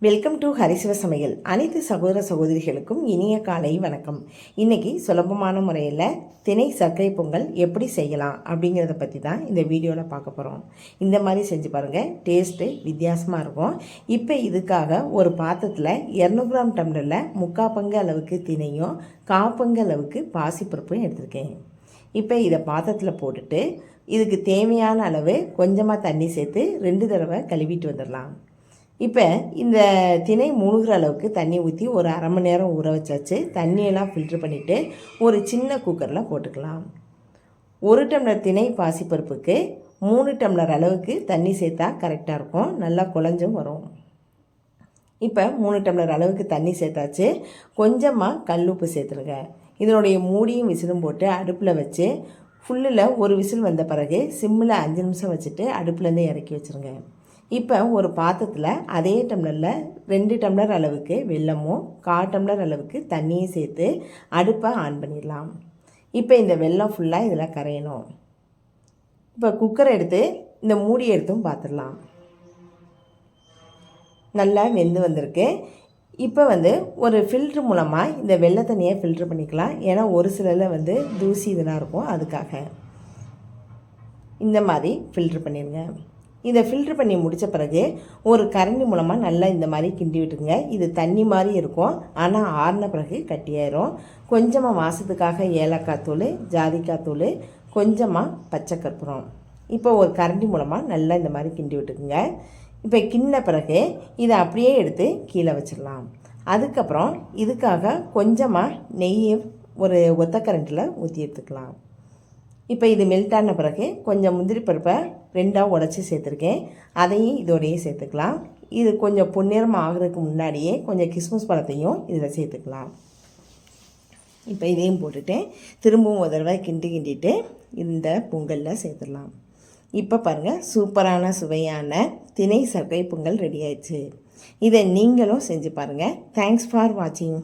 Welcome to ஹரிசிவ சமையல். அனைத்து சகோதர சகோதரிகளுக்கும் இனிய காலை வணக்கம். இன்றைக்கி சுலபமான முறையில் திணை சர்க்கரை பொங்கல் எப்படி செய்யலாம் அப்படிங்கிறத பற்றி தான் இந்த வீடியோவில் பார்க்க போகிறோம். இந்த மாதிரி செஞ்சு பாருங்கள், டேஸ்ட்டு வித்தியாசமாக இருக்கும். இப்போ இதுக்காக ஒரு பாத்திரத்தில் 200 கிராம் டம்ளரில் 3/4 பங்கு அளவுக்கு திணையும் 1/4 பங்கு அளவுக்கு பாசிப்பருப்பும் எடுத்திருக்கேன். இப்போ இதை பாத்திரத்தில் போட்டுட்டு இதுக்கு தேவையான அளவு கொஞ்சமாக தண்ணி சேர்த்து 2 தடவை கழுவிட்டு வந்துடலாம். இப்போ இந்த திணை முழுகிற அளவுக்கு தண்ணி ஊற்றி ஒரு அரை மணி நேரம் ஊற வச்சாச்சு. தண்ணியெல்லாம் ஃபில்ட்ரு பண்ணிவிட்டு ஒரு சின்ன குக்கரில் போட்டுக்கலாம். 1 டம்ளர் திணை பாசிப்பருப்புக்கு 3 டம்ளர் அளவுக்கு தண்ணி சேர்த்தா கரெக்டாக இருக்கும், நல்லா குழஞ்சும் வரும். இப்போ 3 டம்ளர் அளவுக்கு தண்ணி சேர்த்தாச்சு. கொஞ்சமாக கல்லுப்பு சேர்த்துருங்க. இதனுடைய மூடியும் விசிலும் போட்டு அடுப்பில் வச்சு ஃபுல்லில் ஒரு விசில் வந்த பிறகு சிம்மில் 5 நிமிஷம் வச்சுட்டு அடுப்புலேருந்து இறக்கி வச்சுருங்க. இப்போ ஒரு பாத்திரத்தில் அதே டம்ளரில் 2 டம்ளர் அளவுக்கு வெல்லமும் 1/4 டம்ளர் அளவுக்கு தண்ணியும் சேர்த்து அடுப்பை ஆன் பண்ணிடலாம். இப்போ இந்த வெல்லம் ஃபுல்லாக இதில் கரையணும். இப்போ குக்கரை எடுத்து இந்த மூடி எடுத்தும் பார்த்துடலாம். நல்லா வெந்து வந்திருக்கு. இப்போ ஒரு ஃபில்ட்ரு மூலமாக இந்த வெள்ளை தண்ணியை ஃபில்ட்ரு பண்ணிக்கலாம். ஏன்னா ஒரு சிலரில் தூசி இதெல்லாம் இருக்கும், அதுக்காக இந்த மாதிரி ஃபில்ட்ரு பண்ணிடுங்க. இதை ஃபில்ட்ரு பண்ணி முடித்த பிறகு ஒரு கரண்டி மூலமாக நல்லா இந்த மாதிரி கிண்டி விட்டுருங்க. இது தண்ணி மாதிரி இருக்கும், ஆனால் ஆறின பிறகு கட்டியாயிரும். கொஞ்சமாக வாசத்துக்காக ஏலக்காய் தூள், ஜாதிக்காய் தூள், கொஞ்சமாக பச்சை கற்பூரம். இப்போ ஒரு கரண்டி மூலமாக நல்லா இந்த மாதிரி கிண்டி விட்டுக்குங்க. இப்போ கிண்ண பிறகு இதை அப்படியே எடுத்து கீழே வச்சிடலாம். அதுக்கப்புறம் இதுக்காக கொஞ்சமாக நெய்யை ஒரு ஒத்த கரண்டில் ஊற்றி எடுத்துக்கலாம். இப்போ இது மெல்ட்டான பிறகு கொஞ்சம் முந்திரி பருப்பை 2ஆக உடச்சி சேர்த்துருக்கேன், அதையும் இதோடையே சேர்த்துக்கலாம். இது கொஞ்சம் பொன்னிறம் ஆகிறதுக்கு முன்னாடியே கொஞ்சம் கிஸ்மிஸ் பழத்தையும் இதில் சேர்த்துக்கலாம். இப்போ இதையும் போட்டுட்டு திரும்பவும் ஒரு தடவை கிண்டிட்டு இந்த பொங்கலில் சேர்த்துடலாம். இப்போ பாருங்கள், சூப்பரான சுவையான திணை சர்க்கரை பொங்கல் ரெடி ஆயிடுச்சு. இதை நீங்களும் செஞ்சு பாருங்கள். தேங்க்ஸ் ஃபார் வாட்சிங்.